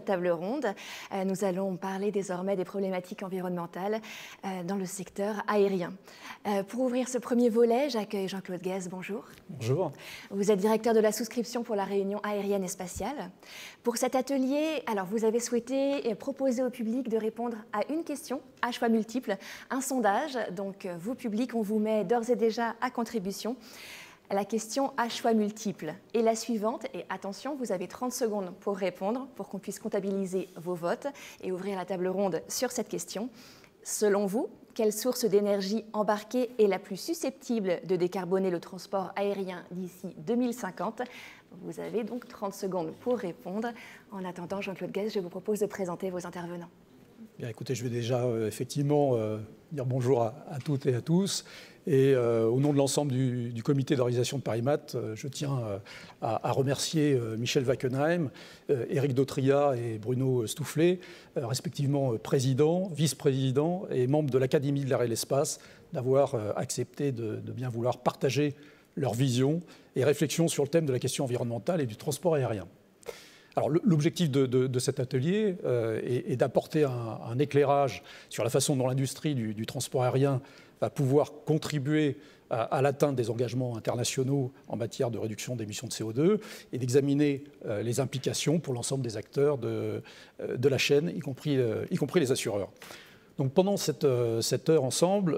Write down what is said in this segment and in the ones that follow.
Table ronde. Nous allons parler désormais des problématiques environnementales dans le secteur aérien. Pour ouvrir ce premier volet, j'accueille Jean-Claude Guez. Bonjour. Bonjour. Vous êtes directeur de la souscription pour la Réunion aérienne et spatiale. Pour cet atelier, vous avez souhaité proposer au public de répondre à une question à choix multiples, un sondage. Donc, vous, public, on vous met d'ores et déjà à contribution. La question à choix multiples est la suivante, et attention, vous avez 30 secondes pour répondre, pour qu'on puisse comptabiliser vos votes et ouvrir la table ronde sur cette question. Selon vous, quelle source d'énergie embarquée est la plus susceptible de décarboner le transport aérien d'ici 2050 ? Vous avez donc 30 secondes pour répondre. En attendant, Jean-Claude Guez, je vous propose de présenter vos intervenants. Bien, écoutez, je vais déjà effectivement dire bonjour à toutes et à tous. Et au nom de l'ensemble du comité d'organisation de Paris-Mat, je tiens à remercier Michel Wackenheim, Éric Dautria et Bruno Stoufflet, respectivement président, vice-président et membre de l'Académie de l'air et de l'espace, d'avoir accepté de bien vouloir partager leur vision et réflexion sur le thème de la question environnementale et du transport aérien. Alors, l'objectif de cet atelier est d'apporter un éclairage sur la façon dont l'industrie du transport aérien va pouvoir contribuer à l'atteinte des engagements internationaux en matière de réduction d'émissions de CO2 et d'examiner les implications pour l'ensemble des acteurs de la chaîne, y compris les assureurs. Donc, pendant cette heure ensemble,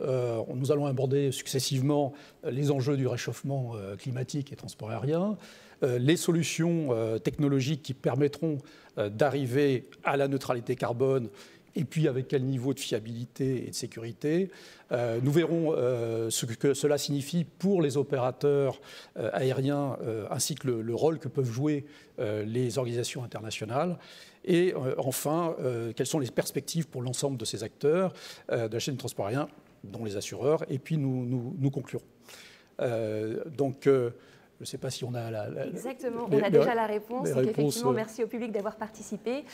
nous allons aborder successivement les enjeux du réchauffement climatique et transport aérien, les solutions technologiques qui permettront d'arriver à la neutralité carbone et puis avec quel niveau de fiabilité et de sécurité. Nous verrons ce que cela signifie pour les opérateurs aériens ainsi que le rôle que peuvent jouer les organisations internationales. Et enfin, quelles sont les perspectives pour l'ensemble de ces acteurs de la chaîne de transport aérien, dont les assureurs, et puis nous conclurons. Je ne sais pas si on a Exactement, on a déjà la réponse. Donc effectivement, merci au public d'avoir participé.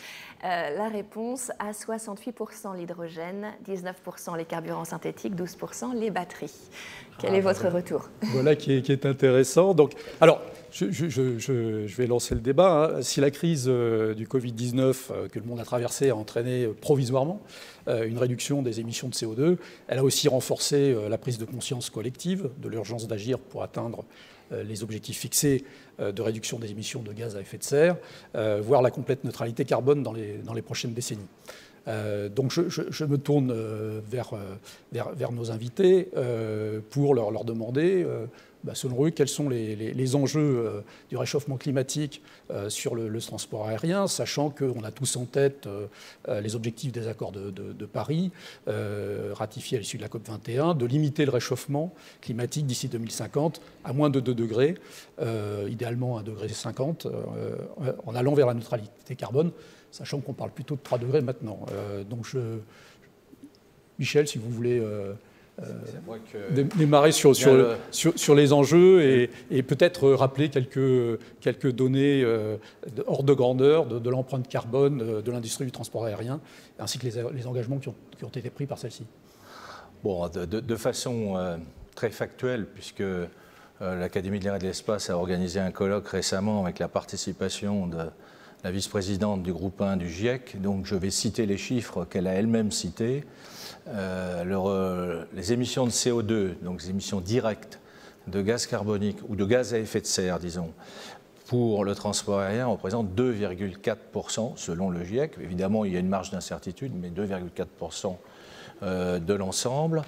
La réponse à 68% l'hydrogène, 19% les carburants synthétiques, 12% les batteries. Quel est votre retour ? Voilà qui est intéressant. Donc, alors, je vais lancer le débat. Si la crise du Covid-19 que le monde a traversée a entraîné provisoirement une réduction des émissions de CO2, elle a aussi renforcé la prise de conscience collective de l'urgence d'agir pour atteindre les objectifs fixés de réduction des émissions de gaz à effet de serre, voire la complète neutralité carbone dans les prochaines décennies. Donc je me tourne vers nos invités pour leur demander, selon eux, quels sont les enjeux du réchauffement climatique sur le transport aérien, sachant qu'on a tous en tête les objectifs des accords de Paris, ratifiés à l'issue de la COP21, de limiter le réchauffement climatique d'ici 2050 à moins de 2 degrés, idéalement 1,50 degré, en allant vers la neutralité carbone, sachant qu'on parle plutôt de 3 degrés maintenant. Michel, si vous voulez démarrer sur les enjeux et peut-être rappeler quelques données hors de grandeur de l'empreinte carbone de l'industrie du transport aérien, ainsi que les engagements qui ont été pris par celle-ci. Bon, de façon très factuelle, puisque l'Académie de l'air et de l'espace a organisé un colloque récemment avec la participation de la vice-présidente du groupe 1 du GIEC, donc je vais citer les chiffres qu'elle a elle-même cités. Les émissions de CO2, donc les émissions directes de gaz carbonique ou de gaz à effet de serre, disons, pour le transport aérien représentent 2,4% selon le GIEC. Évidemment, il y a une marge d'incertitude, mais 2,4% de l'ensemble.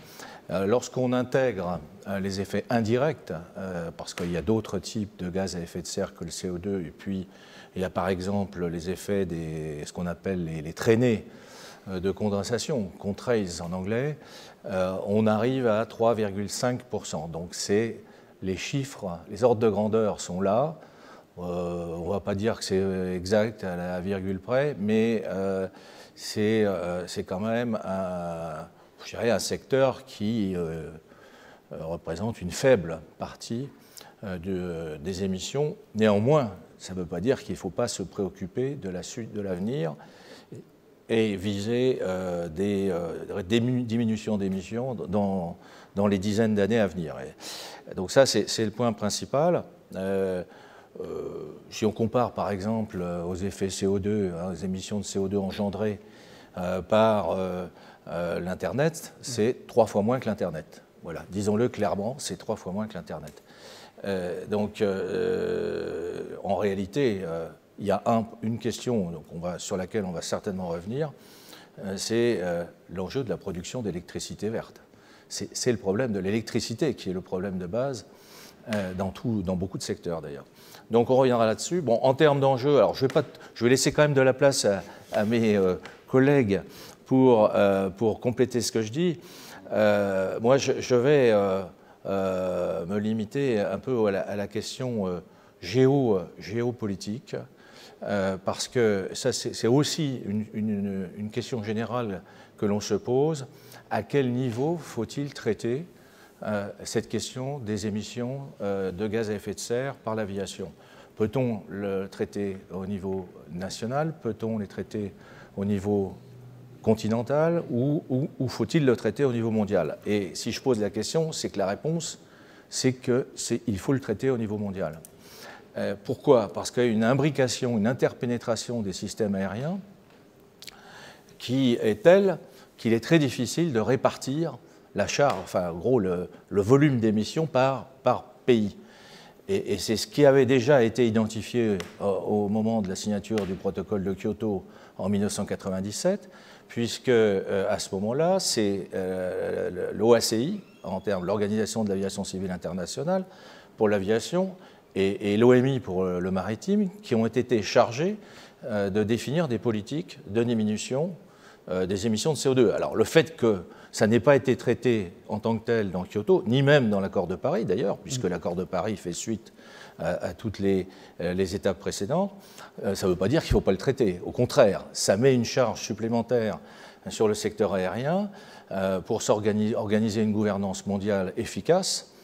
Lorsqu'on intègre les effets indirects, parce qu'il y a d'autres types de gaz à effet de serre que le CO2, et puis il y a par exemple les effets ce qu'on appelle les traînées de condensation, contrails en anglais, on arrive à 3,5%. Donc c'est les chiffres, les ordres de grandeur sont là. On ne va pas dire que c'est exact à la virgule près, mais c'est quand même un secteur qui représente une faible partie des émissions. Néanmoins, ça ne veut pas dire qu'il ne faut pas se préoccuper de la suite de l'avenir et viser des diminutions d'émissions dans les dizaines d'années à venir. Et donc ça, c'est le point principal. si on compare par exemple aux effets CO2, aux émissions de CO2 engendrées par l'Internet, c'est 3 fois moins que l'Internet. Voilà, disons-le clairement, c'est 3 fois moins que l'Internet. Donc, en réalité, il y a une question donc sur laquelle on va certainement revenir, c'est l'enjeu de la production d'électricité verte. C'est le problème de l'électricité qui est le problème de base dans beaucoup de secteurs d'ailleurs. Donc on reviendra là-dessus. Bon, en termes d'enjeux, alors je vais laisser quand même de la place à mes collègues pour compléter ce que je dis. Moi, je vais me limiter un peu à la question géopolitique, parce que ça, c'est aussi une question générale que l'on se pose. À quel niveau faut-il traiter cette question des émissions de gaz à effet de serre par l'aviation? Peut-on le traiter au niveau national? Peut-on les traiter au niveau continental ou faut-il le traiter au niveau mondial? Et si je pose la question, c'est que la réponse, c'est qu'il faut le traiter au niveau mondial. Pourquoi? Parce qu'il y a une imbrication, une interpénétration des systèmes aériens qui est telle qu'il est très difficile de répartir la charge, enfin en gros le volume d'émissions par pays. Et c'est ce qui avait déjà été identifié au moment de la signature du protocole de Kyoto en 1997, puisque à ce moment-là, c'est l'OACI, en termes de l'Organisation de l'aviation civile internationale, pour l'aviation, et l'OMI pour le maritime, qui ont été chargés de définir des politiques de diminution des émissions de CO2. Alors le fait que ça n'ait pas été traité en tant que tel dans Kyoto, ni même dans l'accord de Paris d'ailleurs, puisque l'accord de Paris fait suite à toutes les étapes précédentes, ça ne veut pas dire qu'il ne faut pas le traiter. Au contraire, ça met une charge supplémentaire sur le secteur aérien pour organiser une gouvernance mondiale efficace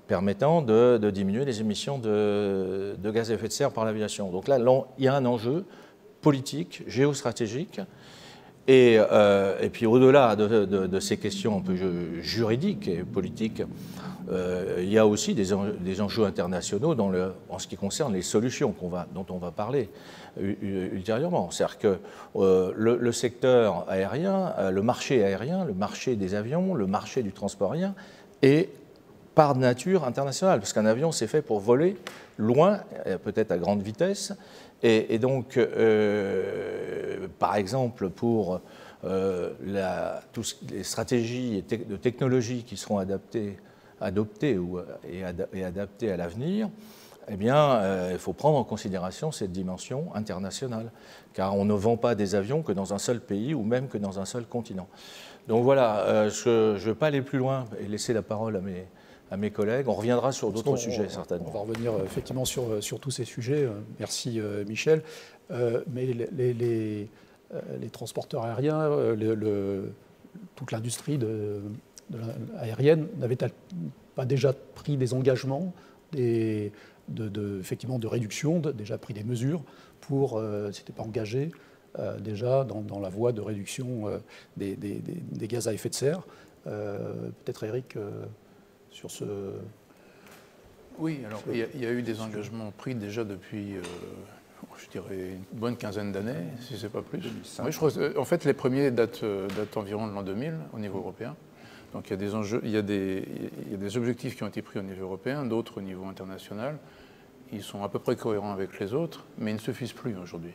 permettant de diminuer les émissions de gaz à effet de serre par l'aviation. Donc là, il y a un enjeu politique, géostratégique. Et puis au-delà de ces questions un peu juridiques et politiques, il y a aussi des enjeux internationaux en ce qui concerne les solutions dont on va parler ultérieurement. C'est-à-dire que le secteur aérien, le marché aérien, le marché des avions, le marché du transport aérien est par nature international, parce qu'un avion c'est fait pour voler loin, peut-être à grande vitesse. Et donc, par exemple, pour les stratégies de technologie qui seront adoptées et adaptées à l'avenir, eh bien, il faut prendre en considération cette dimension internationale, car on ne vend pas des avions que dans un seul pays ou même que dans un seul continent. Donc voilà, je ne veux pas aller plus loin et laisser la parole à mes collègues. On reviendra sur d'autres sujets, certainement. On va revenir effectivement sur tous ces sujets. Merci, Michel. Mais les transporteurs aériens, toute l'industrie aérienne n'avait-elle pas déjà pris des engagements effectivement de réduction, déjà pris des mesures pour, s'était pas engagé déjà dans la voie de réduction des gaz à effet de serre? Peut-être Eric sur ce... Oui, alors il y a eu des engagements pris déjà depuis, je dirais, une bonne quinzaine d'années, si ce n'est pas plus. Oui, je crois en fait, les premiers datent environ de l'an 2000 au niveau européen. Donc il y a des enjeux, il y a des objectifs qui ont été pris au niveau européen, d'autres au niveau international. Ils sont à peu près cohérents avec les autres, mais ils ne suffisent plus aujourd'hui.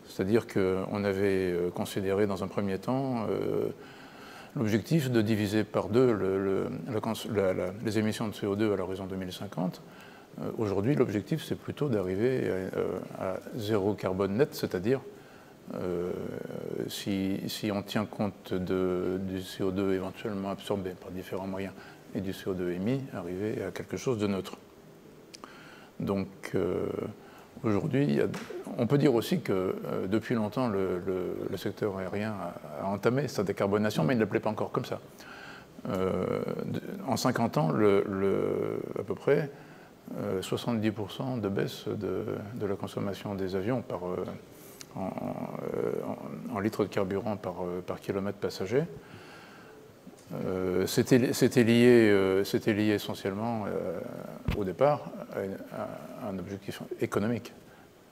C'est-à-dire qu'on avait considéré dans un premier temps l'objectif de diviser par deux les émissions de CO2 à l'horizon 2050. Aujourd'hui, l'objectif, c'est plutôt d'arriver à zéro carbone net, c'est-à-dire, si on tient compte du CO2 éventuellement absorbé par différents moyens et du CO2 émis, arriver à quelque chose de neutre. Donc, aujourd'hui, on peut dire aussi que depuis longtemps, le secteur aérien a entamé sa décarbonation, mais il ne l'appelait pas encore comme ça. En 50 ans, à peu près 70% de baisse de la consommation des avions en litres de carburant par kilomètre passager. C'était lié essentiellement au départ à un objectif économique.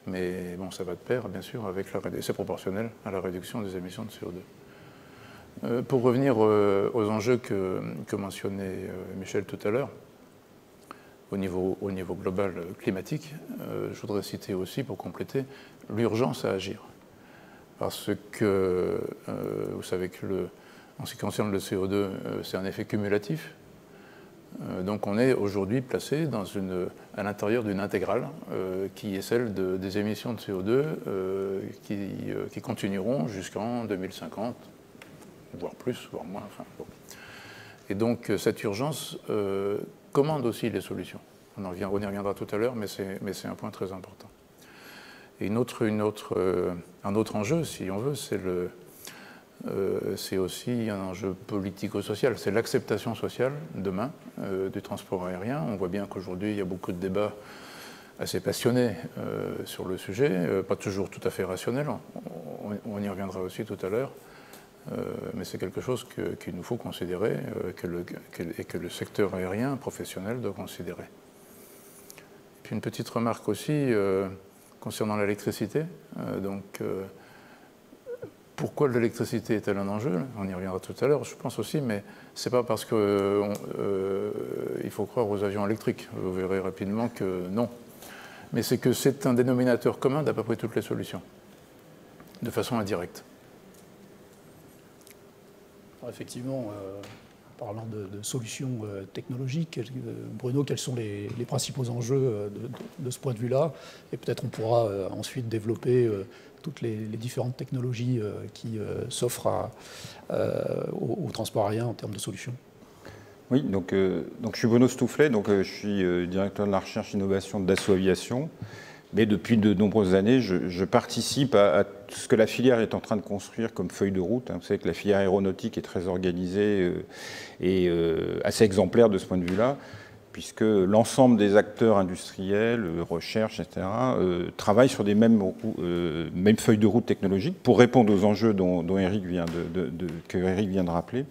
Mais bon, ça va de pair, bien sûr, avec c'est proportionnel à la réduction des émissions de CO2. Pour revenir aux enjeux que mentionnait Michel tout à l'heure, au niveau global climatique, je voudrais citer aussi, pour compléter, l'urgence à agir. Parce que vous savez que en ce qui concerne le CO2, c'est un effet cumulatif. Donc on est aujourd'hui placé à l'intérieur d'une intégrale qui est celle des émissions de CO2 qui continueront jusqu'en 2050, voire plus, voire moins. Enfin, bon. Et donc cette urgence commande aussi les solutions. On y reviendra tout à l'heure, mais c'est un point très important. Et un autre enjeu, si on veut, c'est aussi un enjeu politico-social. C'est l'acceptation sociale, demain, du transport aérien. On voit bien qu'aujourd'hui, il y a beaucoup de débats assez passionnés sur le sujet, pas toujours tout à fait rationnels. On y reviendra aussi tout à l'heure. Mais c'est quelque chose qu'il nous faut considérer et que le secteur aérien professionnel doit considérer. Et puis une petite remarque aussi concernant l'électricité. Pourquoi l'électricité est-elle un enjeu? On y reviendra tout à l'heure, je pense aussi, mais ce n'est pas parce qu'il faut croire aux avions électriques. Vous verrez rapidement que non. Mais c'est que c'est un dénominateur commun d'à peu près toutes les solutions, de façon indirecte. Alors effectivement, parlant de solutions technologiques, Bruno, quels sont les principaux enjeux de ce point de vue-là? Et peut-être on pourra ensuite développer toutes les différentes technologies qui s'offrent au transport aérien en termes de solutions. Oui, donc je suis Bruno Stoufflet, je suis directeur de la recherche et innovation de Dassault Aviation. Mais depuis de nombreuses années, je participe à tout ce que la filière est en train de construire comme feuille de route. Vous savez que la filière aéronautique est très organisée et assez exemplaire de ce point de vue-là, puisque l'ensemble des acteurs industriels, recherche, etc., travaillent sur des mêmes feuilles de route technologiques pour répondre aux enjeux que Eric vient de rappeler,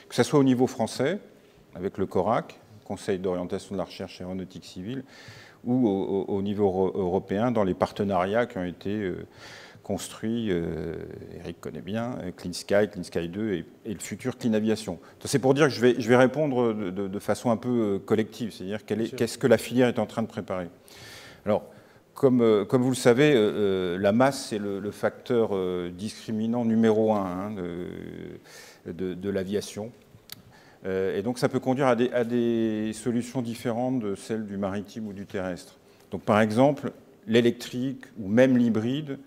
que ce soit au niveau français, avec le CORAC, Conseil d'orientation de la recherche aéronautique civile, ou au niveau européen, dans les partenariats qui ont été construits, Eric connaît bien, Clean Sky 2 et le futur Clean Aviation. C'est pour dire que je vais répondre de façon un peu collective, c'est-à-dire qu'est-ce que la filière est en train de préparer. Alors, comme vous le savez, la masse, c'est le facteur discriminant numéro 1 de l'aviation. Et donc ça peut conduire à des solutions différentes de celles du maritime ou du terrestre. Donc par exemple, l'électrique ou même l'hybride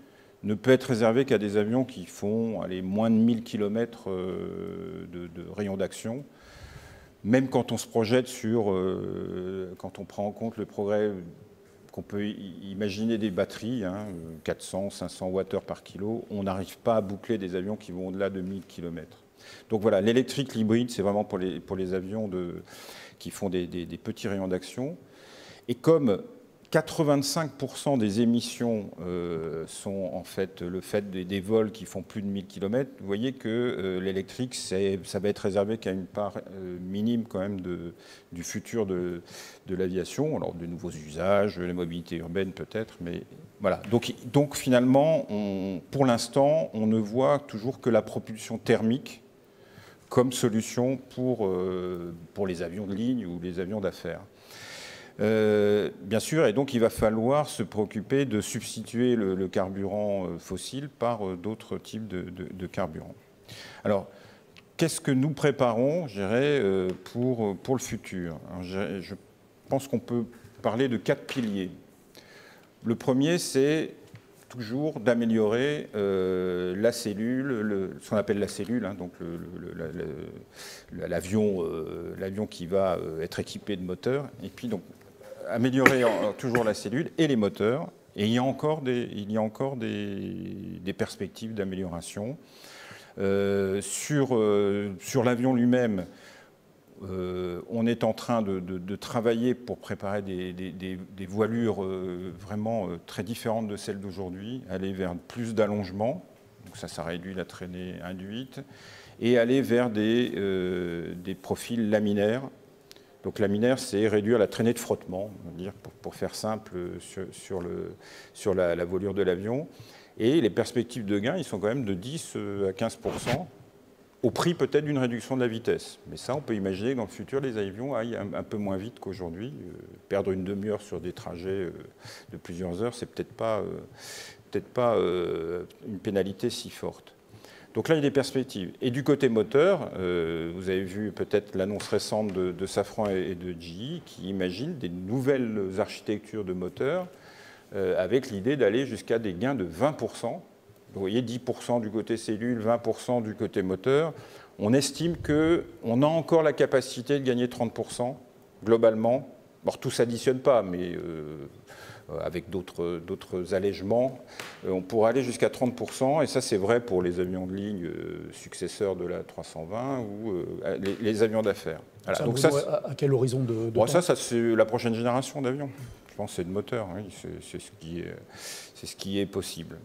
ne peut être réservé qu'à des avions qui font moins de 1000 km de rayon d'action, même quand on se projette quand on prend en compte le progrès qu'on peut imaginer des batteries, 400, 500 Wh par kilo, on n'arrive pas à boucler des avions qui vont au-delà de 1000 km. Donc voilà, l'électrique, l'hybride, c'est vraiment pour les avions qui font des petits rayons d'action. Et comme 85% des émissions sont en fait le fait des vols qui font plus de 1000 km, vous voyez que l'électrique, ça va être réservé qu'à une part minime quand même du futur de l'aviation. Alors de nouveaux usages, la mobilité urbaine peut-être, mais voilà. Donc finalement, pour l'instant, on ne voit toujours que la propulsion thermique comme solution pour les avions de ligne ou les avions d'affaires. Bien sûr, et donc il va falloir se préoccuper de substituer le carburant fossile par d'autres types de carburants. Alors, qu'est-ce que nous préparons, je dirais, pour le futur? Alors, je pense qu'on peut parler de 4 piliers. Le premier, c'est toujours d'améliorer la cellule, ce qu'on appelle la cellule, donc l'avion qui va être équipé de moteurs, et puis donc améliorer toujours la cellule et les moteurs, et il y a encore des perspectives d'amélioration. Sur l'avion lui-même, on est en train de travailler pour préparer des voilures vraiment très différentes de celles d'aujourd'hui, aller vers plus d'allongement, donc ça réduit la traînée induite, et aller vers des profils laminaires Donc laminaire, c'est réduire la traînée de frottement, on va dire, pour faire simple, sur la voilure de l'avion. Et les perspectives de gain, ils sont quand même de 10 à 15%, au prix peut-être d'une réduction de la vitesse. Mais ça, on peut imaginer que dans le futur, les avions aillent un peu moins vite qu'aujourd'hui. Perdre une demi-heure sur des trajets de plusieurs heures, c'est peut-être pas une pénalité si forte. Donc là, il y a des perspectives. Et du côté moteur, vous avez vu peut-être l'annonce récente de Safran et de GE qui imaginent des nouvelles architectures de moteurs avec l'idée d'aller jusqu'à des gains de 20%. Vous voyez, 10% du côté cellule, 20% du côté moteur. On estime qu'on a encore la capacité de gagner 30% globalement. Bon, tout ne s'additionne pas, mais avec d'autres allègements, on pourrait aller jusqu'à 30%. Et ça, c'est vrai pour les avions de ligne successeurs de la 320 ou les avions d'affaires. Voilà. Donc ça, à quel horizon de temps ? Ça, c'est la prochaine génération d'avions. Je pense que c'est de moteur, oui, c'est ce qui est possible.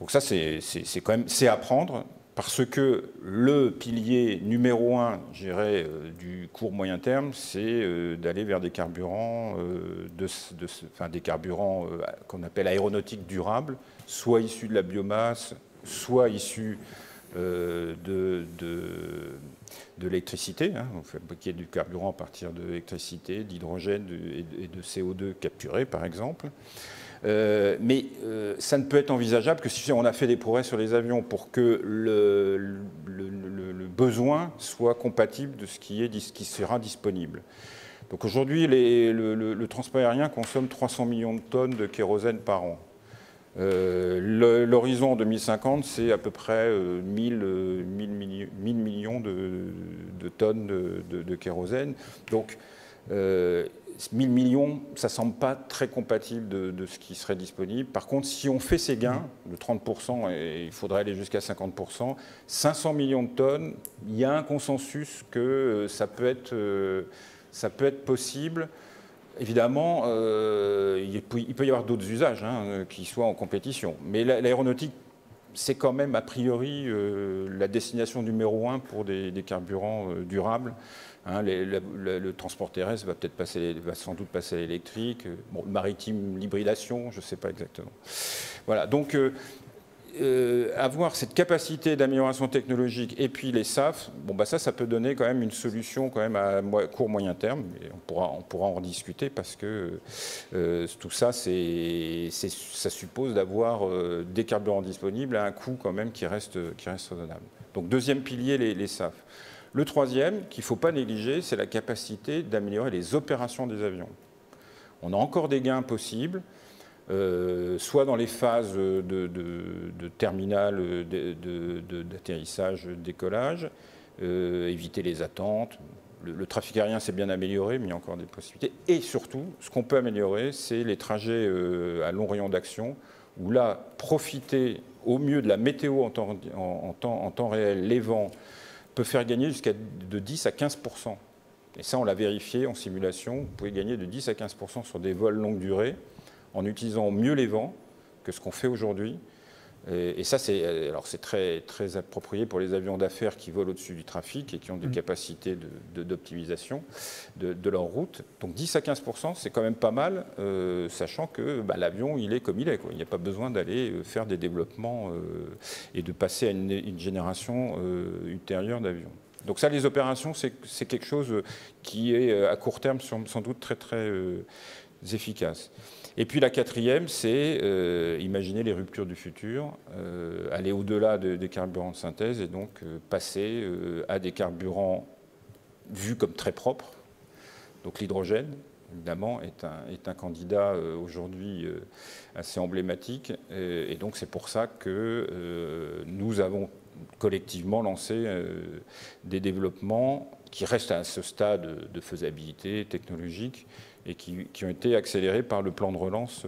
Donc ça, c'est quand même à prendre, parce que le pilier numéro 1, je dirais, du court moyen terme, c'est d'aller vers des carburants, des carburants qu'on appelle aéronautiques durables, soit issus de la biomasse, soit issus de l'électricité. On fait fabriquer du carburant à partir de l'électricité, d'hydrogène et de CO2 capturé, par exemple. Mais ça ne peut être envisageable que si on a fait des progrès sur les avions pour que le besoin soit compatible de ce qui sera disponible. Donc aujourd'hui, le transport aérien consomme 300 millions de tonnes de kérosène par an. L'horizon en 2050, c'est à peu près 1000 millions de tonnes de kérosène. Donc 1000 millions, ça ne semble pas très compatible de ce qui serait disponible. Par contre, si on fait ces gains de 30%, et il faudrait aller jusqu'à 50%, 500 millions de tonnes, il y a un consensus que ça peut être possible. Évidemment, il peut y avoir d'autres usages qui soient en compétition. Mais l'aéronautique, c'est quand même a priori la destination numéro 1 pour des carburants durables. Le transport terrestre va sans doute passer à l'électrique. Bon, le maritime, l'hybridation, je ne sais pas exactement. Voilà, donc avoir cette capacité d'amélioration technologique et puis les SAF, ça peut donner quand même une solution quand même à court moyen terme. Et on pourra en rediscuter parce que tout ça, ça suppose d'avoir des carburants disponibles à un coût quand même qui reste raisonnable. Donc deuxième pilier, les SAF. Le troisième, qu'il ne faut pas négliger, c'est la capacité d'améliorer les opérations des avions. On a encore des gains possibles, soit dans les phases de terminal d'atterrissage, décollage, éviter les attentes. Le trafic aérien s'est bien amélioré, mais il y a encore des possibilités. Et surtout, ce qu'on peut améliorer, c'est les trajets à long rayon d'action, où là, profiter au mieux de la météo en temps réel, les vents, peut faire gagner jusqu'à de 10 à 15%. Et ça, on l'a vérifié en simulation. Vous pouvez gagner de 10 à 15% sur des vols longue durée en utilisant mieux les vents que ce qu'on fait aujourd'hui. Et ça, c'est très, très approprié pour les avions d'affaires qui volent au-dessus du trafic et qui ont des capacités d'optimisation de leur route. Donc 10 à 15%, c'est quand même pas mal, sachant que l'avion, il est comme il est, quoi. Il n'y a pas besoin d'aller faire des développements et de passer à une génération ultérieure d'avions. Donc ça, les opérations, c'est quelque chose qui est à court terme sans doute très, très efficace. Et puis la quatrième, c'est imaginer les ruptures du futur, aller au-delà des carburants de synthèse et donc passer à des carburants vus comme très propres. Donc l'hydrogène, évidemment, est un candidat aujourd'hui assez emblématique. Et donc c'est pour ça que nous avons collectivement lancé des développements qui restent à ce stade de faisabilité technologique et qui ont été accélérés par le plan de relance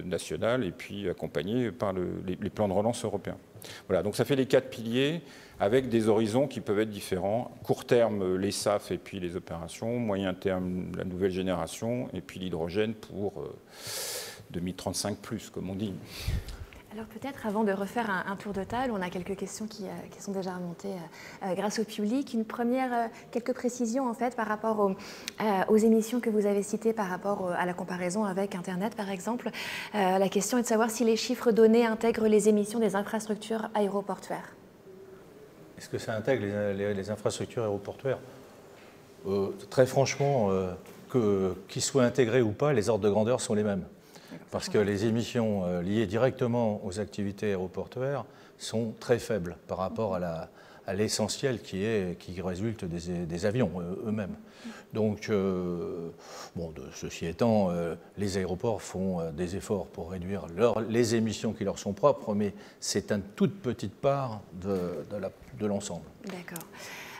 national et puis accompagnés par les plans de relance européens. Voilà, donc ça fait les 4 piliers avec des horizons qui peuvent être différents. Court terme, les SAF et puis les opérations. Moyen terme, la nouvelle génération et puis l'hydrogène pour 2035+, comme on dit. Alors peut-être avant de refaire un tour de table, on a quelques questions qui sont déjà remontées grâce au public. Une première, quelques précisions en fait par rapport aux émissions que vous avez citées par rapport à la comparaison avec Internet par exemple. La question est de savoir si les chiffres donnés intègrent les émissions des infrastructures aéroportuaires. Est-ce que ça intègre les infrastructures aéroportuaires? Très franchement, qu'ils soient intégrés ou pas, les ordres de grandeur sont les mêmes. Parce que les émissions liées directement aux activités aéroportuaires sont très faibles par rapport à l'essentiel qui résulte des avions eux-mêmes. Donc, ceci étant, les aéroports font des efforts pour réduire les émissions qui leur sont propres, mais c'est une toute petite part de l'ensemble. D'accord.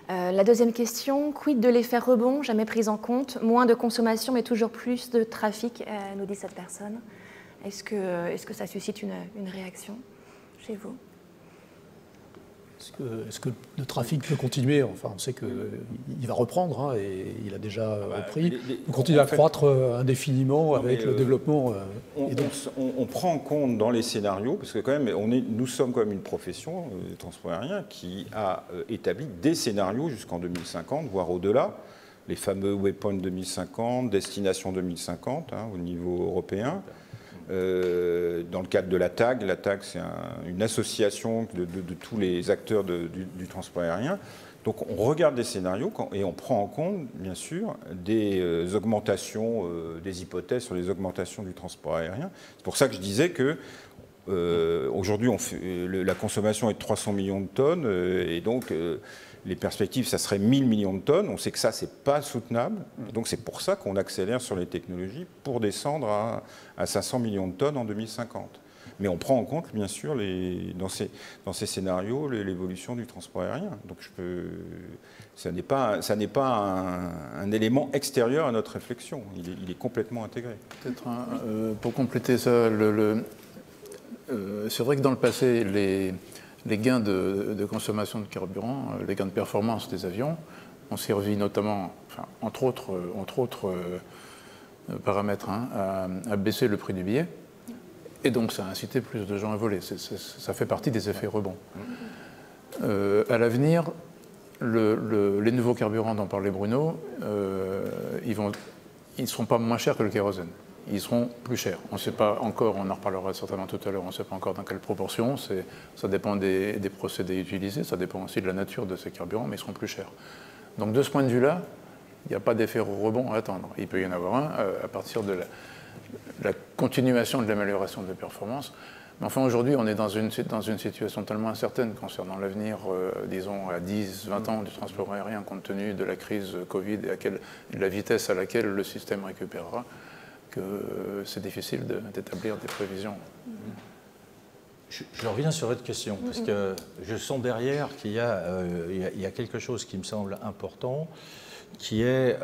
La deuxième question, quid de l'effet rebond, jamais pris en compte, moins de consommation mais toujours plus de trafic, nous dit cette personne. Est-ce que ça suscite une réaction chez vous? Est-ce que le trafic peut continuer? Enfin, on sait qu'il va reprendre, hein, et il a déjà repris. Il continue à croître indéfiniment avec le développement. On prend en compte dans les scénarios, parce que quand même, nous sommes quand même une profession, le transport aérien, qui a établi des scénarios jusqu'en 2050, voire au-delà. Les fameux Waypoint 2050, Destination 2050, hein, au niveau européen. Dans le cadre de la TAG, c'est une association de tous les acteurs du transport aérien. Donc on regarde des scénarios et on prend en compte, bien sûr, des augmentations, des hypothèses sur les augmentations du transport aérien. C'est pour ça que je disais que aujourd'hui, la consommation est de 300 millions de tonnes, et donc les perspectives, ça serait 1000 millions de tonnes. On sait que ça, c'est pas soutenable. Donc c'est pour ça qu'on accélère sur les technologies pour descendre à 500 millions de tonnes en 2050. Mais on prend en compte, bien sûr, dans ces scénarios, l'évolution du transport aérien. Donc ça n'est pas un élément extérieur à notre réflexion. Il est complètement intégré. Peut-être pour compléter ça, c'est vrai que dans le passé, les gains de consommation de carburant, les gains de performance des avions ont servi notamment, entre autres paramètres, hein, à baisser le prix du billet. Et donc ça a incité plus de gens à voler. Ça fait partie des effets rebonds. À l'avenir, les nouveaux carburants dont parlait Bruno, ils ne seront pas moins chers que le kérosène. Ils seront plus chers. On ne sait pas encore, on en reparlera certainement tout à l'heure, on ne sait pas encore dans quelle proportion. Ça dépend des procédés utilisés, ça dépend aussi de la nature de ces carburants, mais ils seront plus chers. Donc de ce point de vue-là, il n'y a pas d'effet rebond à attendre. Il peut y en avoir un à partir de la continuation de l'amélioration des performances. Mais enfin, aujourd'hui, on est dans une situation tellement incertaine concernant l'avenir, disons, à 10, 20 ans du transport aérien, compte tenu de la crise Covid et de la vitesse à laquelle le système récupérera, que c'est difficile d'établir des prévisions. Je reviens sur votre question, parce que je sens derrière qu'il y a quelque chose qui me semble important, qui est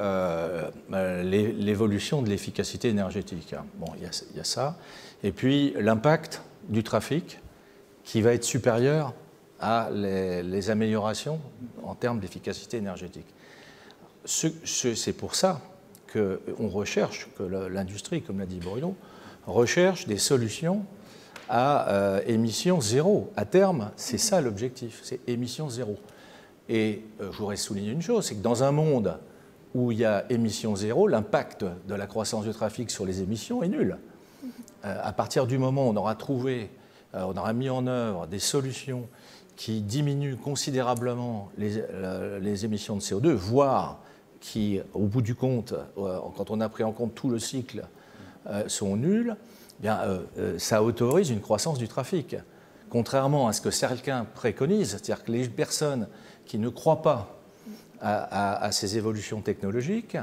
l'évolution de l'efficacité énergétique. Bon, il y a ça. Et puis l'impact du trafic qui va être supérieur à les améliorations en termes d'efficacité énergétique. C'est pour ça qu'on recherche, que l'industrie, comme l'a dit Bruno, recherche des solutions à émissions zéro. À terme, c'est ça l'objectif, c'est émissions zéro. Et je voudrais souligner une chose, c'est que dans un monde où il y a émissions zéro, l'impact de la croissance du trafic sur les émissions est nul. À partir du moment où on aura mis en œuvre des solutions qui diminuent considérablement les émissions de CO2, voire qui, au bout du compte, quand on a pris en compte tout le cycle, sont nuls, eh bien, ça autorise une croissance du trafic. Contrairement à ce que certains préconisent, c'est-à-dire que les personnes qui ne croient pas à ces évolutions technologiques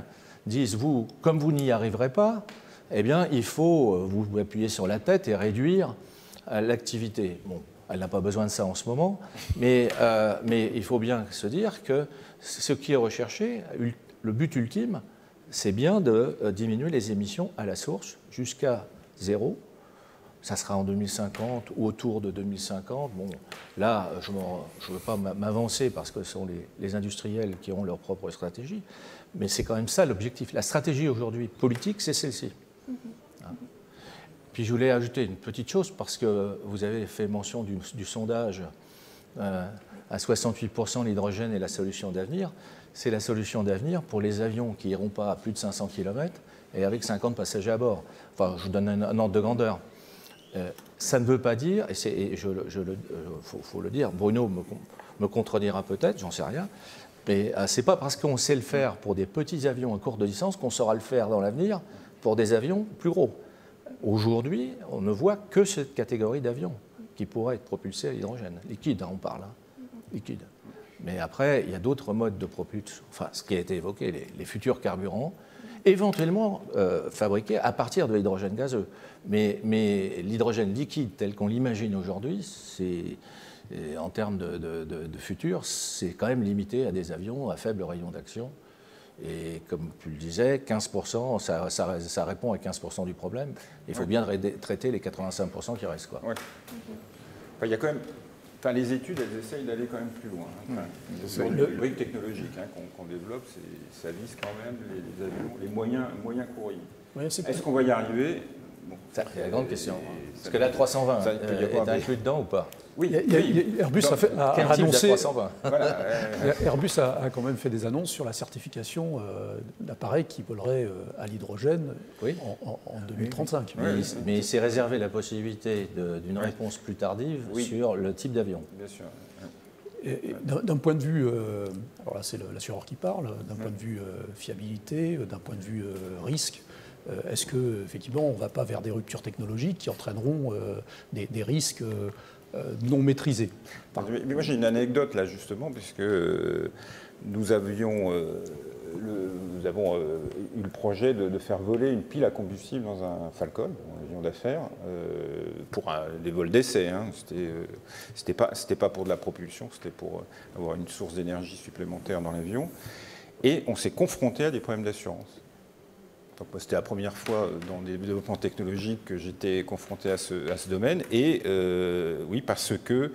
disent, comme vous n'y arriverez pas, eh bien, il faut vous appuyer sur la tête et réduire l'activité. Bon, elle n'a pas besoin de ça en ce moment, mais il faut bien se dire que ce qui est recherché, le but ultime, c'est bien de diminuer les émissions à la source jusqu'à zéro. Ça sera en 2050 ou autour de 2050. Bon, là, je ne veux pas m'avancer parce que ce sont les industriels qui ont leur propre stratégie, mais c'est quand même ça l'objectif. La stratégie aujourd'hui politique, c'est celle-ci. Puis je voulais ajouter une petite chose, parce que vous avez fait mention du sondage à 68%, l'hydrogène est la solution d'avenir. C'est la solution d'avenir pour les avions qui n'iront pas à plus de 500 km et avec 50 passagers à bord. Enfin, je vous donne un ordre de grandeur. Ça ne veut pas dire, et faut le dire, Bruno me contredira peut-être, j'en sais rien, mais ce n'est pas parce qu'on sait le faire pour des petits avions à courte distance qu'on saura le faire dans l'avenir pour des avions plus gros. Aujourd'hui, on ne voit que cette catégorie d'avions qui pourraient être propulsés à l'hydrogène. Liquide, on parle, liquide. Mais après, il y a d'autres modes de propulsion, enfin, ce qui a été évoqué, les futurs carburants, éventuellement fabriqués à partir de l'hydrogène gazeux. Mais l'hydrogène liquide tel qu'on l'imagine aujourd'hui, en termes de futur, c'est quand même limité à des avions à faible rayon d'action. Et comme tu le disais, 15%, ça répond à 15% du problème. Il faut bien traiter les 85% qui restent. Quoi. Ouais. Enfin, il y a quand même, les études, elles essayent d'aller quand même plus loin. Le brique technologique qu'on développe, ça vise quand même les avions, les moyens courriers. Ouais, est-ce qu'on va y arriver? Bon, c'est la grande question. Parce que la 320 est inclus dedans ou pas? Oui, Airbus a annoncé. Voilà, Airbus a quand même fait des annonces sur la certification d'appareils qui voleraient à l'hydrogène en 2035. Mais il s'est réservé la possibilité d'une réponse plus tardive sur le type d'avion. Bien sûr. D'un point de vue, alors là c'est l'assureur qui parle, d'un point de vue fiabilité, d'un point de vue risque. Est-ce qu'effectivement, on ne va pas vers des ruptures technologiques qui entraîneront des risques non maîtrisés? Mais moi, j'ai une anecdote là, justement, puisque nous avons eu le projet de faire voler une pile à combustible dans un Falcon, un avion d'affaires, pour des vols d'essai. Hein. C'était pas pour de la propulsion, c'était pour avoir une source d'énergie supplémentaire dans l'avion. Et on s'est confronté à des problèmes d'assurance. C'était la première fois dans des développements technologiques que j'étais confronté à ce domaine. Et oui, parce que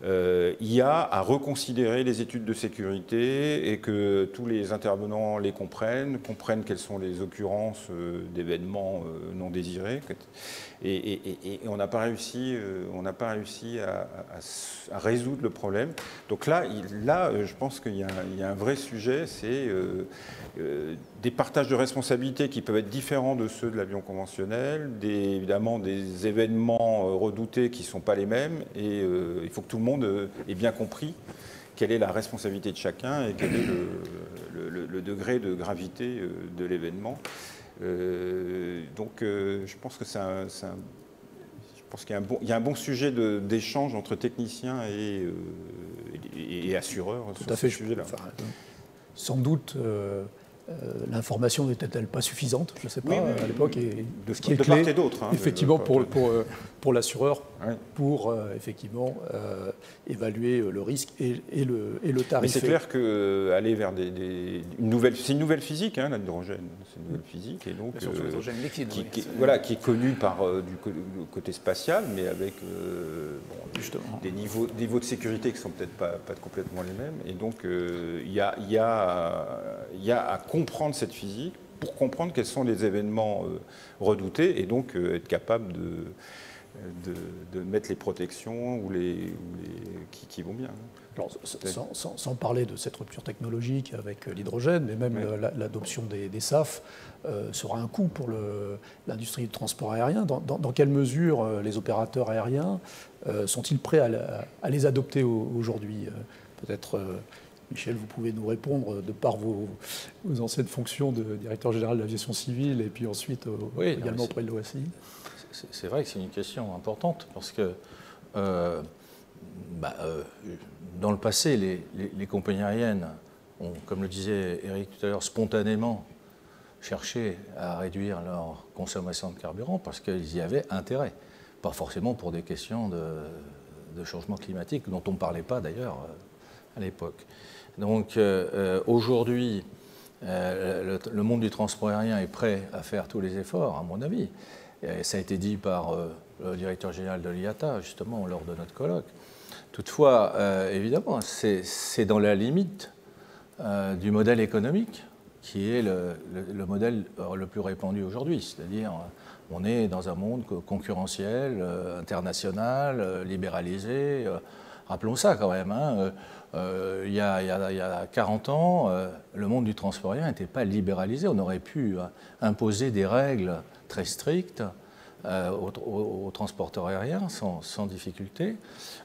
il y a à reconsidérer les études de sécurité et que tous les intervenants les comprennent quelles sont les occurrences d'événements non désirés. Et on n'a pas réussi, à résoudre le problème. Donc là, je pense qu'il y a un vrai sujet, c'est des partages de responsabilités qui peuvent être différents de ceux de l'avion conventionnel, évidemment des événements redoutés qui ne sont pas les mêmes, et il faut que tout le monde ait bien compris quelle est la responsabilité de chacun et quel est le degré de gravité de l'événement. Donc je pense que qu'il y a un bon sujet d'échange entre techniciens et assureurs sur ce sujet-là. Sans doute, l'information n'était-elle pas suffisante, je ne sais pas, à l'époque, et de ce qui est clé, part et d'autre, hein, effectivement, pour l'assureur, pour effectivement évaluer le risque et le tarif. Mais c'est clair qu'aller vers c'est une nouvelle physique, hein, l'hydrogène, c'est une nouvelle physique, et donc l'hydrogène liquide, qui est connu par du côté spatial, mais avec des niveaux de sécurité qui ne sont peut-être pas complètement les mêmes, et donc il y a à comprendre cette physique pour comprendre quels sont les événements redoutés et donc être capable de mettre les protections qui vont bien. Alors, sans parler de cette rupture technologique avec l'hydrogène, mais même l'adoption des SAF sera un coût pour l'industrie du transport aérien. Dans quelle mesure les opérateurs aériens sont-ils prêts à les adopter aujourd'hui? Peut-être, Michel, vous pouvez nous répondre de par vos anciennes fonctions de directeur général de l'aviation civile et puis ensuite également auprès de l'OACI. C'est vrai que c'est une question importante parce que dans le passé, les compagnies aériennes ont, comme le disait Eric tout à l'heure, spontanément cherché à réduire leur consommation de carburant parce qu'ils y avaient intérêt. Pas forcément pour des questions de changement climatique dont on ne parlait pas d'ailleurs à l'époque. Donc aujourd'hui, le monde du transport aérien est prêt à faire tous les efforts, à mon avis. Et ça a été dit par le directeur général de l'IATA, justement, lors de notre colloque. Toutefois, évidemment, c'est dans la limite du modèle économique qui est le modèle le plus répandu aujourd'hui, c'est-à-dire On est dans un monde concurrentiel, international, libéralisé. Rappelons ça quand même. Hein. Il y a 40 ans, le monde du transport aérien n'était pas libéralisé. On aurait pu imposer des règles très strictes aux transporteurs aériens sans difficulté.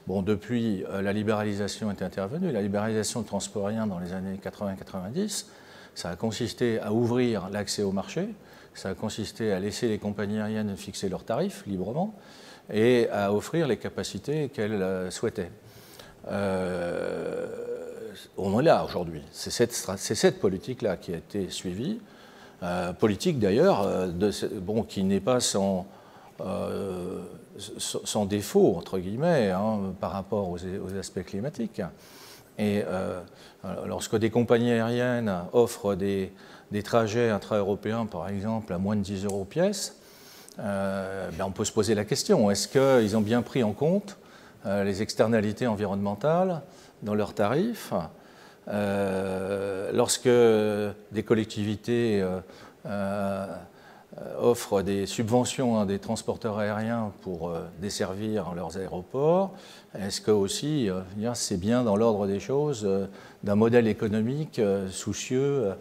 Bon, depuis, la libéralisation est intervenue. La libéralisation du transport aérien dans les années 80-90, ça a consisté à ouvrir l'accès au marché, ça a consisté à laisser les compagnies aériennes fixer leurs tarifs librement et à offrir les capacités qu'elles souhaitaient. On est là aujourd'hui. C'est cette politique-là qui a été suivie. Politique d'ailleurs qui n'est pas sans défaut, entre guillemets, hein, par rapport aux aspects climatiques. Et lorsque des compagnies aériennes offrent des trajets intra-européens, par exemple, à moins de 10 € pièce, on peut se poser la question, est-ce qu'ils ont bien pris en compte les externalités environnementales dans leurs tarifs? Lorsque des collectivités offrent des subventions à des transporteurs aériens pour desservir leurs aéroports, est-ce que aussi c'est bien dans l'ordre des choses d'un modèle économique soucieux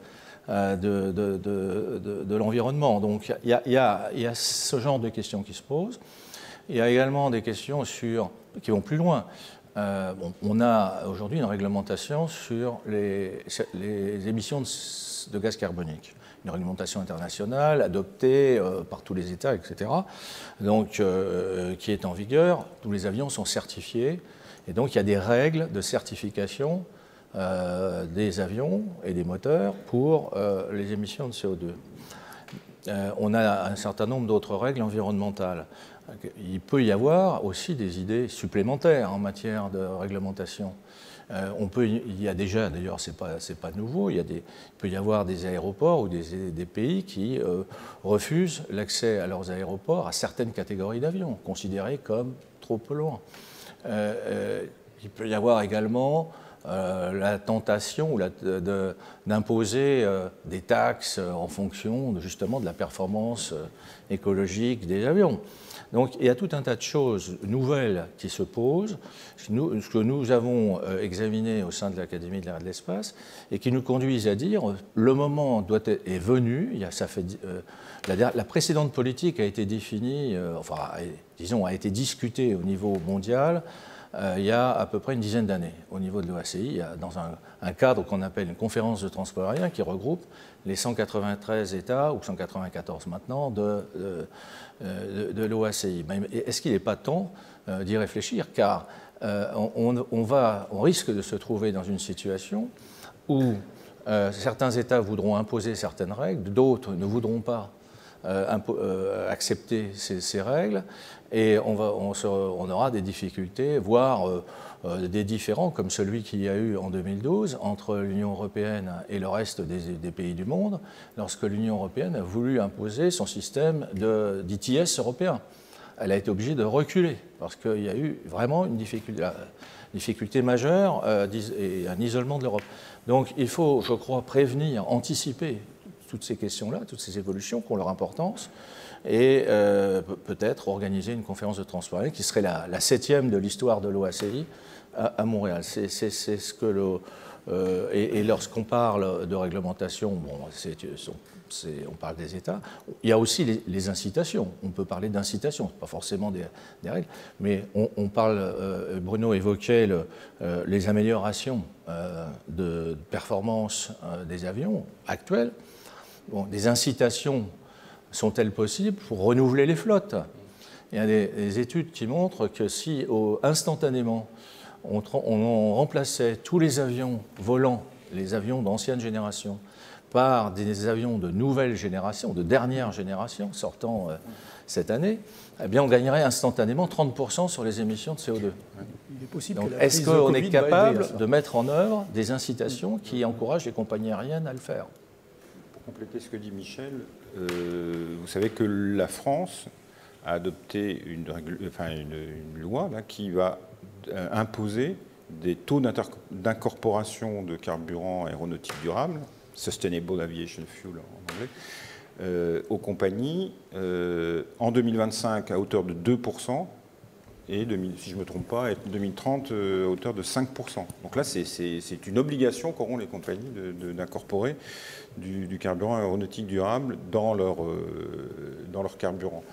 de l'environnement? Donc il y a ce genre de questions qui se posent. Il y a également des questions qui vont plus loin. On a aujourd'hui une réglementation sur les émissions de gaz carbonique, une réglementation internationale adoptée par tous les États, etc., donc, qui est en vigueur. Tous les avions sont certifiés, et donc il y a des règles de certification des avions et des moteurs pour les émissions de CO2. On a un certain nombre d'autres règles environnementales. Il peut y avoir aussi des idées supplémentaires en matière de réglementation. Il y a déjà, d'ailleurs, c'est pas nouveau, il peut y avoir des aéroports ou des pays qui refusent l'accès à leurs aéroports à certaines catégories d'avions, considérées comme trop polluants. Il peut y avoir également la tentation d'imposer des taxes en fonction justement de la performance écologique des avions. Donc il y a tout un tas de choses nouvelles qui se posent, ce que nous avons examiné au sein de l'Académie de l'air et de l'espace, et qui nous conduisent à dire le moment est venu. La précédente politique a été définie, a été discutée au niveau mondial il y a à peu près une dizaine d'années au niveau de l'OACI, dans un cadre qu'on appelle une conférence de transport aérien qui regroupe les 193 États, ou 194 maintenant, de l'OACI. Est-ce qu'il n'est pas temps d'y réfléchir? Car on risque de se trouver dans une situation où certains États voudront imposer certaines règles, d'autres ne voudront pas accepter ces règles, et on aura des difficultés, voire des différends comme celui qu'il y a eu en 2012 entre l'Union européenne et le reste des pays du monde, lorsque l'Union européenne a voulu imposer son système d'ITS européen. Elle a été obligée de reculer parce qu'il y a eu vraiment une difficulté majeure et un isolement de l'Europe. Donc il faut, je crois, prévenir, anticiper toutes ces questions-là, toutes ces évolutions qui ont leur importance, et peut-être organiser une conférence de transport aérien qui serait la 7e de l'histoire de l'OACI à Montréal. C'est ce que et lorsqu'on parle de réglementation, on parle des États. Il y a aussi les incitations. On peut parler d'incitation, pas forcément des règles, mais on parle. Bruno évoquait les améliorations de performance des avions actuels. Bon, des incitations sont-elles possibles pour renouveler les flottes? Il y a des études qui montrent que si instantanément on remplaçait tous les avions volants, les avions d'ancienne génération, par des avions de nouvelle génération, de dernière génération, sortant cette année, eh bien on gagnerait instantanément 30% sur les émissions de CO2. Il est possible. Donc, est-ce qu'on est capable de mettre en œuvre des incitations qui encouragent les compagnies aériennes à le faire? Pour compléter ce que dit Michel, vous savez que la France a adopté une loi là, qui va imposer des taux d'incorporation de carburants aéronautiques durables, Sustainable Aviation Fuel en anglais, aux compagnies en 2025 à hauteur de 2%. Et, si je ne me trompe pas, en 2030 à hauteur de 5%. Donc là, c'est une obligation qu'auront les compagnies d'incorporer du carburant aéronautique durable dans leur carburant.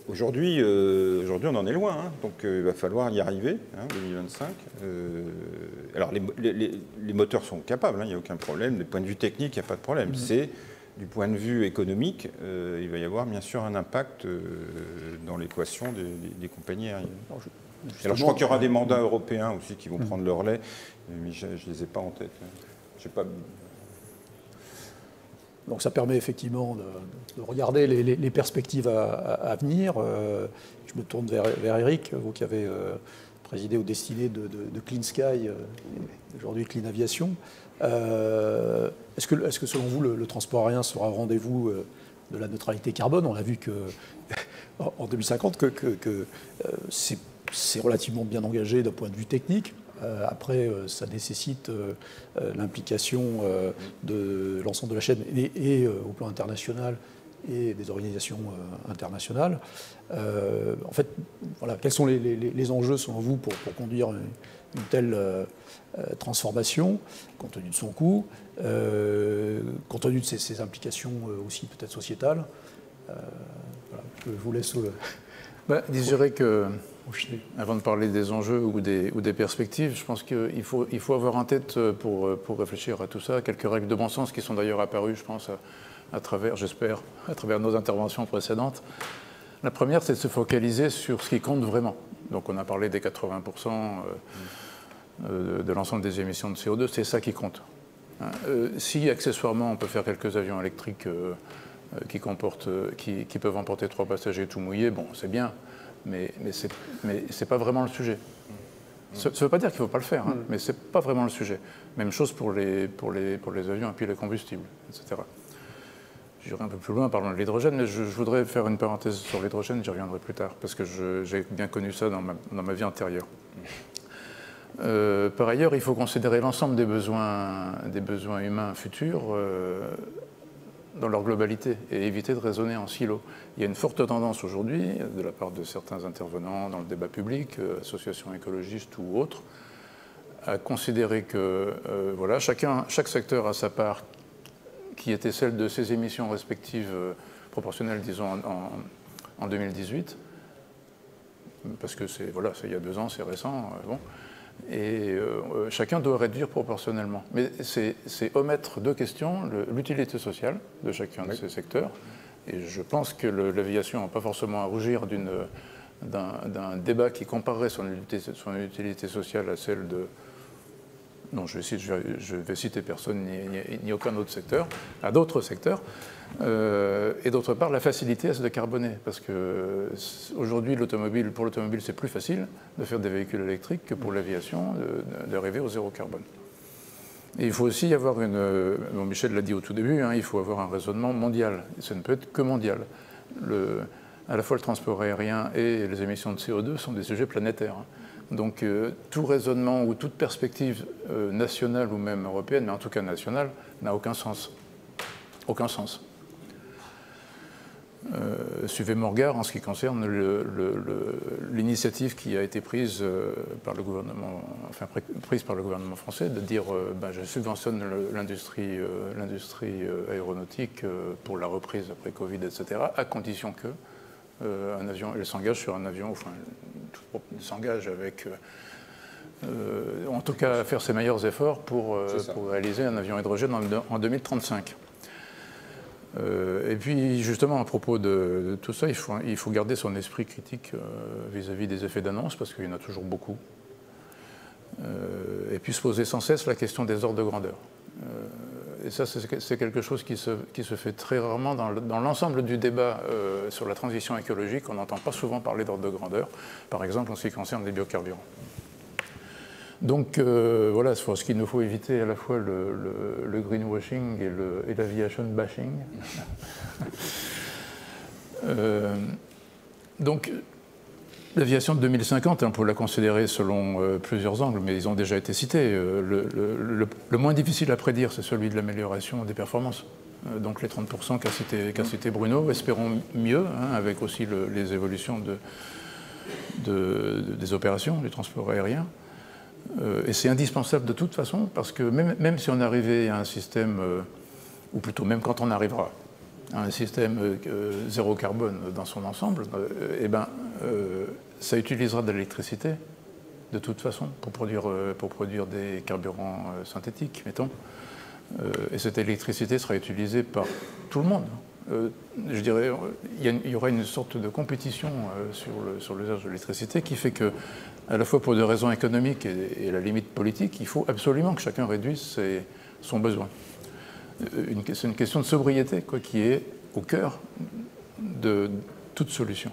Aujourd'hui, on en est loin, hein, donc il va falloir y arriver, hein, 2025. Alors, les moteurs sont capables, hein, il n'y a aucun problème. Du point de vue technique, il n'y a pas de problème. C'est du point de vue économique, il va y avoir bien sûr un impact dans l'équation des compagnies aériennes. Alors je crois qu'il y aura des mandats européens aussi qui vont prendre le relais, mais je ne les ai pas en tête. Donc ça permet effectivement de regarder les perspectives à venir. Je me tourne vers Eric, vous qui avez présidé aux destinées de Clean Sky, aujourd'hui Clean Aviation. Est-ce que selon vous, le transport aérien sera au rendez-vous de la neutralité carbone? On a vu qu'en 2050 que c'est relativement bien engagé d'un point de vue technique. Après, ça nécessite l'implication de l'ensemble de la chaîne et au plan international et des organisations internationales. En fait, voilà, quels sont les enjeux selon vous pour conduire une telle transformation, compte tenu de son coût, compte tenu de ses implications aussi peut-être sociétales? Voilà, je vous laisse. Je dirais que, avant de parler des enjeux ou des perspectives, je pense qu'il faut avoir en tête, pour réfléchir à tout ça, quelques règles de bon sens qui sont d'ailleurs apparues, je pense, j'espère, à travers nos interventions précédentes. La première, c'est de se focaliser sur ce qui compte vraiment. Donc on a parlé des 80% de l'ensemble des émissions de CO2, c'est ça qui compte. Si accessoirement on peut faire quelques avions électriques qui peuvent emporter 3 passagers tout mouillés, bon, c'est bien, mais c'est pas vraiment le sujet. Ça ne veut pas dire qu'il ne faut pas le faire, hein, mais c'est pas vraiment le sujet. Même chose pour les avions à pile combustible, etc. J'irai un peu plus loin en parlant de l'hydrogène, mais je voudrais faire une parenthèse sur l'hydrogène, j'y reviendrai plus tard, parce que j'ai bien connu ça dans ma vie antérieure. Par ailleurs, il faut considérer l'ensemble des besoins humains futurs dans leur globalité et éviter de raisonner en silo. Il y a une forte tendance aujourd'hui, de la part de certains intervenants dans le débat public, associations écologistes ou autres, à considérer que voilà, chaque secteur a sa part qui était celle de ses émissions respectives proportionnelles, disons, en 2018, parce que c'est il y a 2 ans, c'est récent, bon. Et chacun doit réduire proportionnellement. Mais c'est omettre 2 questions, l'utilité sociale de chacun de ces secteurs, et je pense que l'aviation n'a pas forcément à rougir d'un débat qui comparerait son utilité sociale à celle de... Non, je vais citer personne ni aucun autre secteur, à d'autres secteurs. Et d'autre part, la facilité à se décarboner. Parce qu'aujourd'hui, pour l'automobile, c'est plus facile de faire des véhicules électriques que pour l'aviation d'arriver au 0 carbone. Et il faut aussi y avoir bon, Michel l'a dit au tout début, hein, il faut avoir un raisonnement mondial. Ça ne peut être que mondial. À la fois le transport aérien et les émissions de CO2 sont des sujets planétaires. Hein. Donc tout raisonnement ou toute perspective nationale ou même européenne, mais en tout cas nationale, n'a aucun sens. Aucun sens. Suivez mon regard en ce qui concerne l'initiative qui a été prise par le gouvernement, français, de dire je subventionne l'industrie aéronautique pour la reprise après Covid, etc., à condition que un avion, elle s'engage sur un avion, enfin, elle s'engage avec, en tout cas, à faire ses meilleurs efforts pour réaliser un avion hydrogène en 2035. Et puis, justement, à propos de tout ça, il faut garder son esprit critique vis-à-vis des effets d'annonce, parce qu'il y en a toujours beaucoup. Et puis se poser sans cesse la question des ordres de grandeur. Et ça, c'est quelque chose qui se fait très rarement dans l'ensemble du débat sur la transition écologique. On n'entend pas souvent parler d'ordre de grandeur, par exemple en ce qui concerne les biocarburants. Donc voilà, ce qu'il nous faut éviter à la fois le greenwashing et l'aviation bashing. Donc l'aviation de 2050, on peut la considérer selon plusieurs angles, mais ils ont déjà été cités. Le moins difficile à prédire, c'est celui de l'amélioration des performances. donc les 30% qu'a cité Bruno. Espérons mieux, hein, avec aussi les évolutions des opérations du transport aérien. Et c'est indispensable de toute façon, parce que même si on arrivait à un système, ou plutôt même quand on arrivera à un système zéro carbone dans son ensemble, ça utilisera de l'électricité de toute façon pour produire des carburants synthétiques, mettons. Et cette électricité sera utilisée par tout le monde. Je dirais, il y aura une sorte de compétition sur l'usage de l'électricité qui fait que, à la fois pour des raisons économiques et la limite politique, il faut absolument que chacun réduise son besoin. C'est une question de sobriété, quoi, qui est au cœur de toute solution.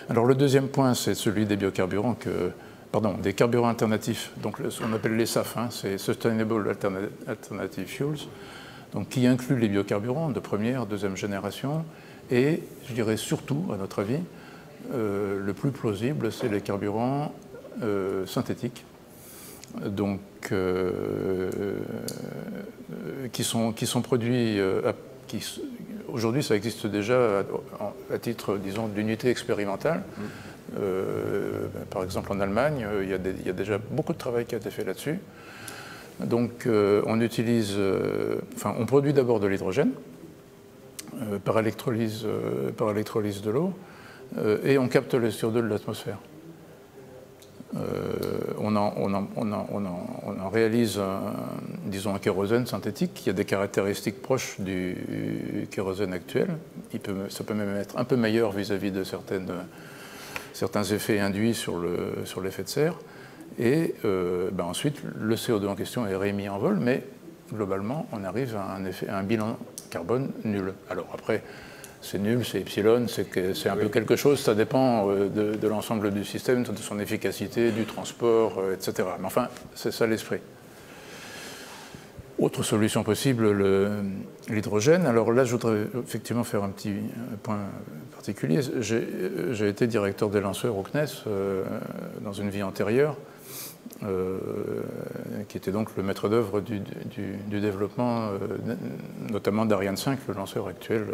Alors le deuxième point, c'est celui des biocarburants, des carburants alternatifs, donc ce qu'on appelle les SAF, hein, c'est Sustainable Alternative Fuels, donc qui inclut les biocarburants de première, deuxième génération, et je dirais surtout, à notre avis, le plus plausible, c'est les carburants synthétiques, donc qui sont produits, aujourd'hui ça existe déjà à titre, disons, d'unité expérimentale. Par exemple en Allemagne, il y a déjà beaucoup de travail qui a été fait là-dessus. Donc on produit d'abord de l'hydrogène par électrolyse de l'eau et on capte le CO2 de l'atmosphère. On en réalise disons un kérosène synthétique qui a des caractéristiques proches du kérosène actuel. Ça peut même être un peu meilleur vis-à-vis de certains effets induits sur l'effet de serre. Et ensuite, le CO2 en question est réémis en vol, mais globalement, on arrive à un bilan carbone nul. Alors après, c'est nul, c'est epsilon, c'est un peu quelque chose, ça dépend de l'ensemble du système, de son efficacité, du transport, etc. Mais enfin, c'est ça l'esprit. Autre solution possible, l'hydrogène. Alors là, je voudrais effectivement faire un petit point particulier. J'ai été directeur des lanceurs au CNES dans une vie antérieure, qui était donc le maître d'œuvre du développement, notamment d'Ariane 5, le lanceur actuel,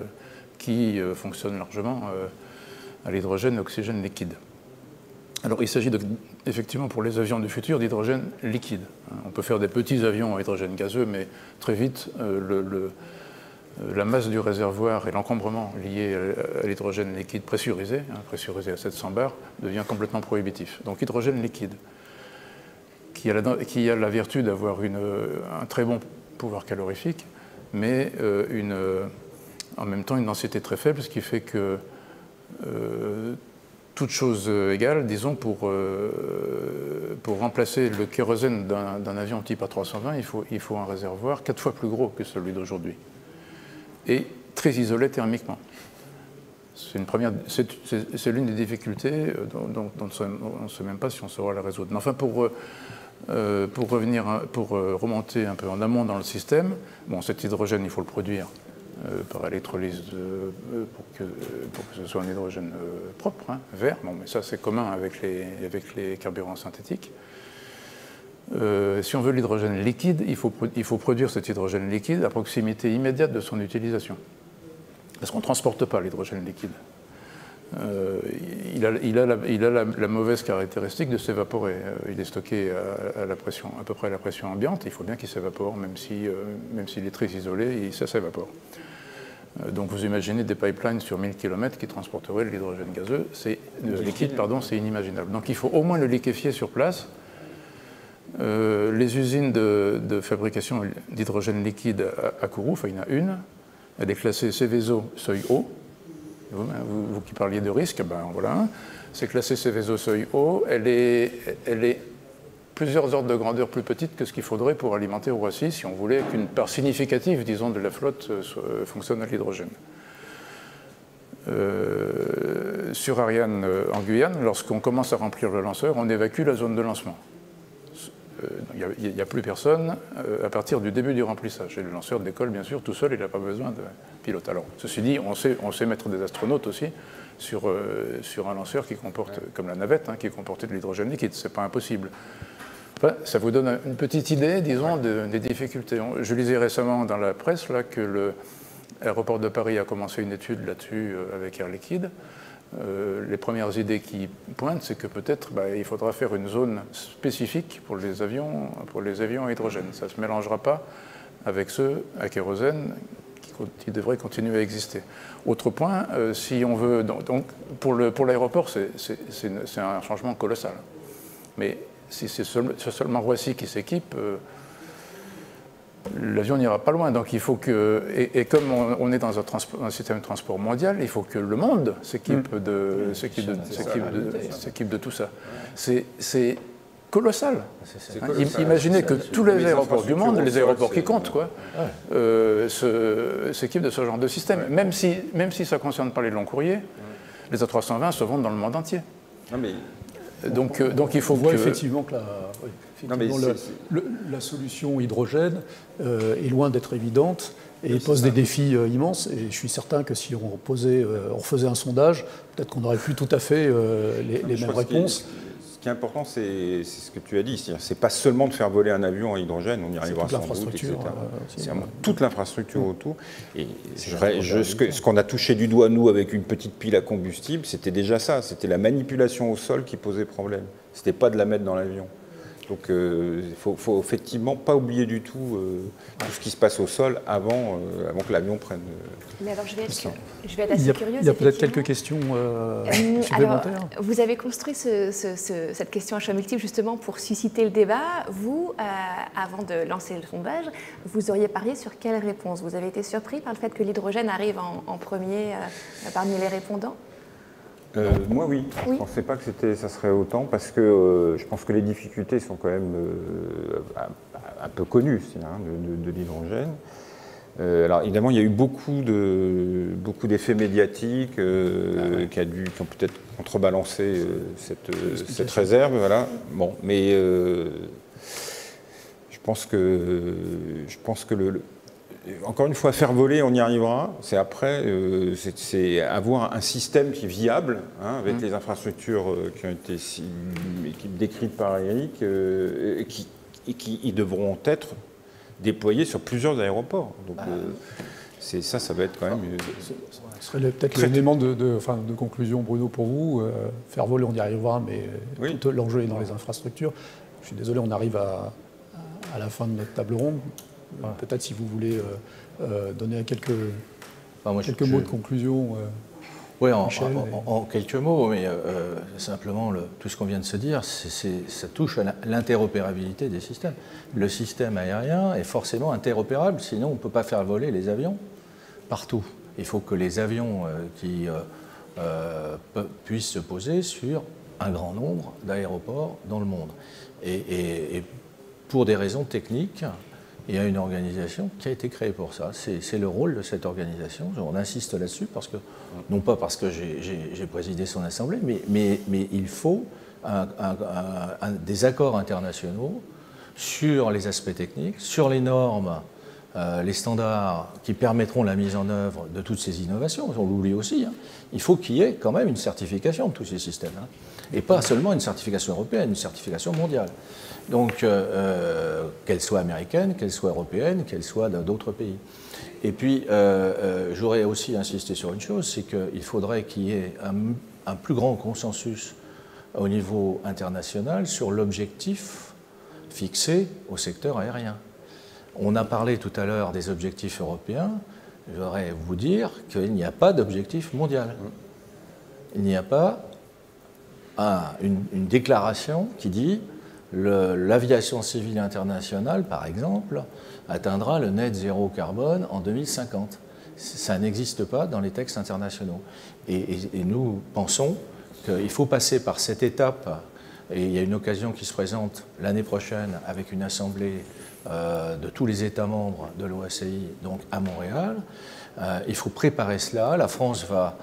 qui fonctionne largement à l'hydrogène et oxygène liquide. Alors il s'agit effectivement pour les avions du futur d'hydrogène liquide. On peut faire des petits avions à hydrogène gazeux, mais très vite la masse du réservoir et l'encombrement lié à l'hydrogène liquide pressurisé, pressurisé à 700 bars, devient complètement prohibitif. Donc hydrogène liquide, qui a la vertu d'avoir un très bon pouvoir calorifique, mais en même temps une densité très faible, ce qui fait que toute chose égale, disons, pour remplacer le kérosène d'un avion type A320, il faut un réservoir 4 fois plus gros que celui d'aujourd'hui. Et très isolé thermiquement. C'est l'une des difficultés dont on ne sait même pas si on saura la résoudre. Mais enfin, pour remonter un peu en amont dans le système, cet hydrogène, il faut le produire par électrolyse pour que ce soit un hydrogène propre, hein, vert. Bon, mais ça, c'est commun avec les carburants synthétiques. Si on veut l'hydrogène liquide, il faut produire cet hydrogène liquide à proximité immédiate de son utilisation. Parce qu'on ne transporte pas l'hydrogène liquide. Il a la mauvaise caractéristique de s'évaporer. Il est stocké à peu près à la pression ambiante. Il faut bien qu'il s'évapore, même s'il est très isolé, ça s'évapore. Donc vous imaginez des pipelines sur 1000 km qui transporteraient de l'hydrogène gazeux, liquide, c'est inimaginable. Donc il faut au moins le liquéfier sur place. Les usines de fabrication d'hydrogène liquide à Kourou, il y en a une, elle est classée Seveso seuil haut. Vous qui parliez de risque, voilà, c'est classé Seveso seuil haut, elle est plusieurs ordres de grandeur plus petite que ce qu'il faudrait pour alimenter Roissy si on voulait qu'une part significative, disons, de la flotte fonctionne à l'hydrogène. Sur Ariane en Guyane, lorsqu'on commence à remplir le lanceur, on évacue la zone de lancement. Il n'y a plus personne à partir du début du remplissage. Et le lanceur décolle, bien sûr, tout seul, il n'a pas besoin de pilote. Alors, ceci dit, on sait mettre des astronautes aussi sur un lanceur qui comporte, comme la navette, qui comportait de l'hydrogène liquide. Ce n'est pas impossible. Enfin, ça vous donne une petite idée, disons, des difficultés. Je lisais récemment dans la presse là, que L'aéroport de Paris a commencé une étude là-dessus avec Air Liquide. Les premières idées qui pointent, c'est que peut-être il faudra faire une zone spécifique pour les avions à hydrogène. Ça ne se mélangera pas avec ceux à kérosène qui devraient continuer à exister. Autre point, si on veut, donc pour l'aéroport, c'est un changement colossal. Mais si c'est seulement Roissy qui s'équipe, l'avion n'ira pas loin. Donc il faut que, et comme on est dans un système de transport mondial, il faut que le monde s'équipe de tout ça. C'est colossal. Imaginez que tous les aéroports du monde, les aéroports qui comptent, s'équipent de ce genre de système. Même si ça ne concerne pas les longs courriers, les A320 se vendent dans le monde entier. Non, mais... Donc il faut voir effectivement que la solution hydrogène est loin d'être évidente et pose des défis immenses. Et je suis certain que si on refaisait un sondage, peut-être qu'on n'aurait plus tout à fait les mêmes réponses. Ce qui est important, c'est ce que tu as dit. C'est pas seulement de faire voler un avion à hydrogène, on y arrivera sans doute, etc. C'est vraiment toute l'infrastructure autour. Et ce qu'on a touché du doigt, nous, avec une petite pile à combustible, c'était déjà ça. C'était la manipulation au sol qui posait problème. C'était pas de la mettre dans l'avion. Donc il ne faut effectivement pas oublier du tout tout ce qui se passe au sol avant que l'avion prenne. Mais alors je vais être assez curieuse. Il y a peut-être quelques questions supplémentaires. Alors, vous avez construit cette question à choix multiple justement pour susciter le débat. Vous, avant de lancer le sondage, vous auriez parié sur quelle réponse? Vous avez été surpris par le fait que l'hydrogène arrive en premier parmi les répondants? Moi, oui. Je ne pensais pas que ça serait autant parce que je pense que les difficultés sont quand même un peu connues de l'hydrogène. Alors, évidemment, il y a eu beaucoup d'effets médiatiques qui ont peut-être contrebalancé cette réserve. Voilà. Bon, mais je pense que encore une fois, faire voler, on y arrivera. C'est après, c'est avoir un système qui est viable, avec les infrastructures qui ont été décrites par Eric, et qui devront être déployées sur plusieurs aéroports. Donc, ça va être quand même... Ce serait peut-être l'élément de conclusion, Bruno, pour vous. Faire voler, on y arrivera, mais tout l'enjeu est dans les infrastructures. Je suis désolé, on arrive à la fin de notre table ronde. Peut-être si vous voulez donner quelques mots de conclusion. Oui, en quelques mots, mais simplement, tout ce qu'on vient de se dire, ça touche à l'interopérabilité des systèmes. Le système aérien est forcément interopérable, sinon on ne peut pas faire voler les avions partout. Il faut que les avions puissent se poser sur un grand nombre d'aéroports dans le monde. Et pour des raisons techniques, il y a une organisation qui a été créée pour ça. C'est le rôle de cette organisation. On insiste là-dessus, non pas parce que j'ai présidé son assemblée, mais il faut des accords internationaux sur les aspects techniques, sur les normes, les standards qui permettront la mise en œuvre de toutes ces innovations. On l'oublie aussi. Il faut qu'il y ait quand même une certification de tous ces systèmes. Et pas seulement une certification européenne, une certification mondiale. Donc, qu'elle soit américaine, qu'elle soit européenne, qu'elle soit d'autres pays. Et puis, j'aurais aussi insisté sur une chose, c'est qu'il faudrait qu'il y ait un plus grand consensus au niveau international sur l'objectif fixé au secteur aérien. On a parlé tout à l'heure des objectifs européens. Je voudrais vous dire qu'il n'y a pas d'objectif mondial. Il n'y a pas une déclaration qui dit l'aviation civile internationale, par exemple, atteindra le net zéro carbone en 2050. Ça n'existe pas dans les textes internationaux. Et nous pensons qu'il faut passer par cette étape, et il y a une occasion qui se présente l'année prochaine avec une assemblée de tous les États membres de l'OACI, donc à Montréal. Il faut préparer cela. La France va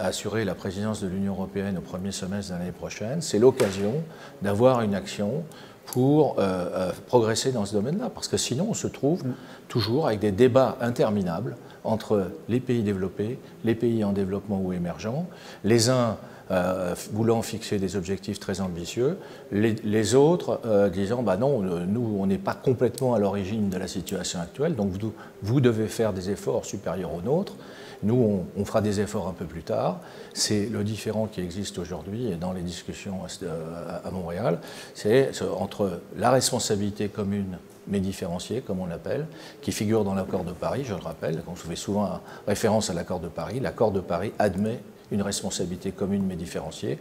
assurer la présidence de l'Union européenne au premier semestre de l'année prochaine. C'est l'occasion d'avoir une action pour progresser dans ce domaine-là, parce que sinon on se trouve toujours avec des débats interminables entre les pays développés, les pays en développement ou émergents. Les uns voulant fixer des objectifs très ambitieux, les autres disant bah non, nous on n'est pas complètement à l'origine de la situation actuelle, donc vous devez faire des efforts supérieurs aux nôtres. Nous, on fera des efforts un peu plus tard. C'est le différent qui existe aujourd'hui dans les discussions à Montréal. C'est entre la responsabilité commune mais différenciée, comme on l'appelle, qui figure dans l'accord de Paris, je le rappelle, on fait souvent référence à l'accord de Paris. L'accord de Paris admet une responsabilité commune mais différenciée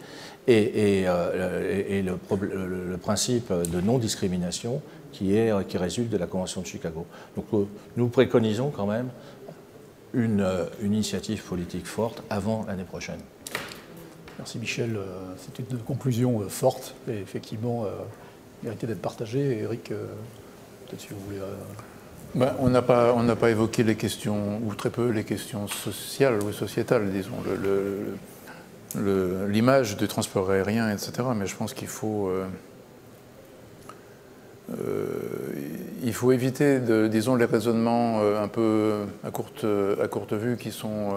et le principe de non-discrimination qui résulte de la Convention de Chicago. Donc nous préconisons quand même une initiative politique forte avant l'année prochaine. Merci Michel. C'est une conclusion forte et effectivement méritée d'être partagée. Eric, peut-être si vous voulez... On n'a pas évoqué les questions, ou très peu les questions sociales ou sociétales, disons, l'image du transport aérien, etc. Mais je pense qu'il faut éviter, disons, les raisonnements un peu à courte vue qui sont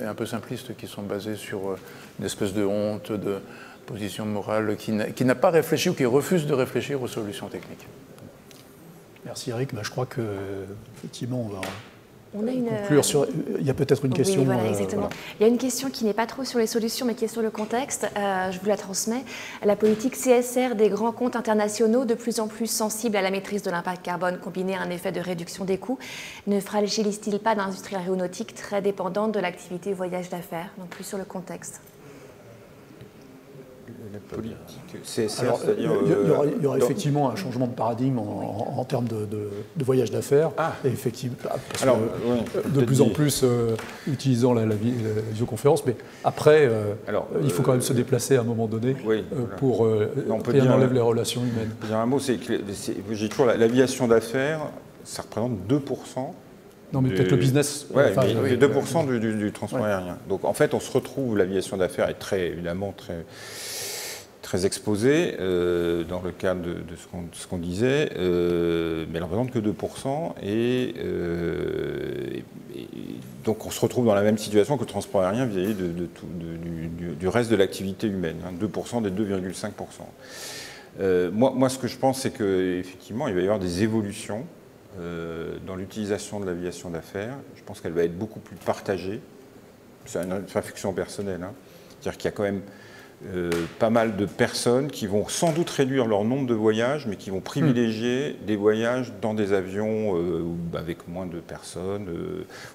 un peu simplistes, qui sont basés sur une espèce de honte, de position morale, qui n'a pas réfléchi ou qui refuse de réfléchir aux solutions techniques. Merci Eric. Je crois qu'effectivement, on va conclure sur... Il y a peut-être une question. Oui, voilà, exactement. Voilà. Il y a une question qui n'est pas trop sur les solutions, mais qui est sur le contexte. Je vous la transmets. La politique CSR des grands comptes internationaux, de plus en plus sensible à la maîtrise de l'impact carbone, combiné à un effet de réduction des coûts, ne fragilise-t-il pas l'industrie aéronautique très dépendante de l'activité voyage d'affaires? Donc plus sur le contexte. La politique CSR, alors, c'est-à-dire... il y aura effectivement un changement de paradigme en termes de voyage d'affaires. Et effectivement, parce que, de plus en plus utilisant la visioconférence, mais après, il faut quand même se déplacer à un moment donné pour et on enlève les relations humaines. Dire un mot, c'est que j'ai toujours l'aviation d'affaires, ça représente 2%. Non, mais peut-être le business. Ouais, 2% du transport aérien. Donc en fait, on se retrouve, l'aviation d'affaires est évidemment très exposée dans le cadre de ce qu'on disait, mais elle ne représente que 2%. Et donc on se retrouve dans la même situation que le transport aérien vis-à-vis du reste de l'activité humaine, 2% des 2,5%. Moi, ce que je pense, c'est qu'effectivement, il va y avoir des évolutions dans l'utilisation de l'aviation d'affaires. Je pense qu'elle va être beaucoup plus partagée. C'est une réflexion personnelle. C'est-à-dire qu'il y a quand même pas mal de personnes qui vont sans doute réduire leur nombre de voyages, mais qui vont privilégier des voyages dans des avions avec moins de personnes,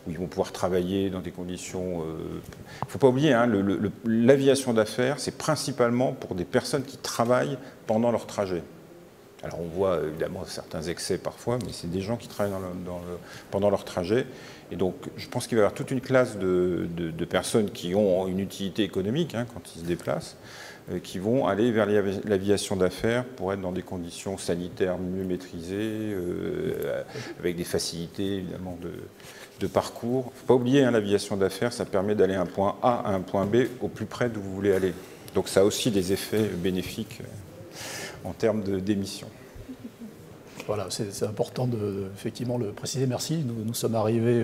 où ils vont pouvoir travailler dans des conditions... Il ne faut pas oublier, l'aviation d'affaires, c'est principalement pour des personnes qui travaillent pendant leur trajet. Alors on voit évidemment certains excès parfois, mais c'est des gens qui travaillent pendant leur trajet. Et donc je pense qu'il va y avoir toute une classe de personnes qui ont une utilité économique quand ils se déplacent, qui vont aller vers l'aviation d'affaires pour être dans des conditions sanitaires mieux maîtrisées, avec des facilités évidemment de parcours. Il ne faut pas oublier, l'aviation d'affaires, ça permet d'aller d'un point A à un point B au plus près d'où vous voulez aller. Donc ça a aussi des effets bénéfiques en termes d'émissions. Voilà, c'est important de effectivement le préciser. Merci. Nous sommes arrivés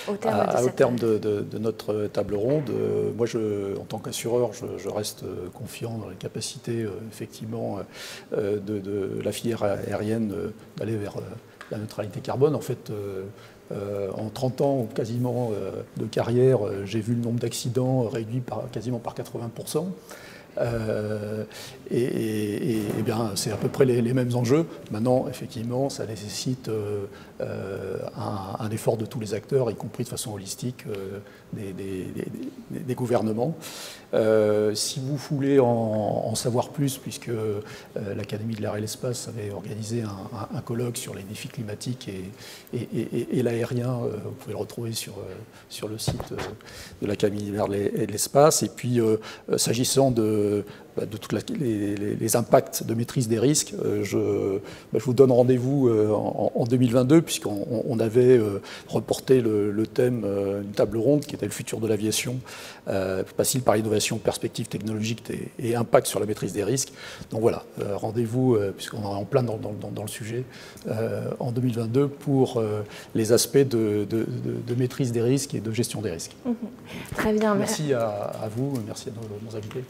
au terme de notre table ronde. Moi, en tant qu'assureur, je reste confiant dans les capacités effectivement de la filière aérienne d'aller vers la neutralité carbone. En fait, en 30 ans quasiment de carrière, j'ai vu le nombre d'accidents réduit quasiment par 80%. Et bien, c'est à peu près les mêmes enjeux. Maintenant, effectivement, ça nécessite un effort de tous les acteurs, y compris de façon holistique des gouvernements. Si vous voulez en savoir plus, puisque l'Académie de l'air et l'espace avait organisé un colloque sur les défis climatiques et l'aérien, vous pouvez le retrouver sur le site de l'Académie de l'air et de l'espace. Et puis, s'agissant de de tous les impacts de maîtrise des risques. Je vous donne rendez-vous en 2022, puisqu'on avait reporté le thème d'une table ronde qui était le futur de l'aviation, facile par l'innovation, perspectives technologiques et impact sur la maîtrise des risques. Donc voilà, rendez-vous, puisqu'on est en plein dans le sujet, en 2022 pour les aspects de maîtrise des risques et de gestion des risques. Très bien. Merci à vous, merci à nos invités,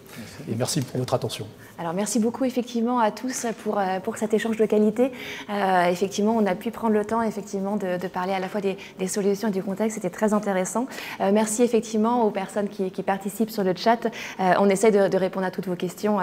et merci pour votre attention. Alors merci beaucoup effectivement à tous pour cet échange de qualité. Effectivement, on a pu prendre le temps effectivement de parler à la fois des solutions et du contexte, c'était très intéressant. Merci effectivement aux personnes qui participent sur le chat. On essaie de répondre à toutes vos questions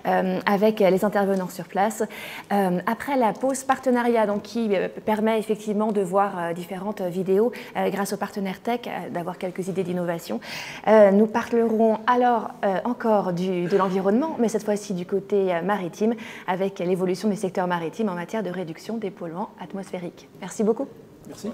avec les intervenants sur place. Après la pause partenariat, donc, qui permet effectivement de voir différentes vidéos grâce aux partenaires tech, d'avoir quelques idées d'innovation. Nous parlerons alors encore de l'environnement, mais cette fois-ci du côté maritime, avec l'évolution du secteur maritime en matière de réduction des polluants atmosphériques. Merci beaucoup. Merci.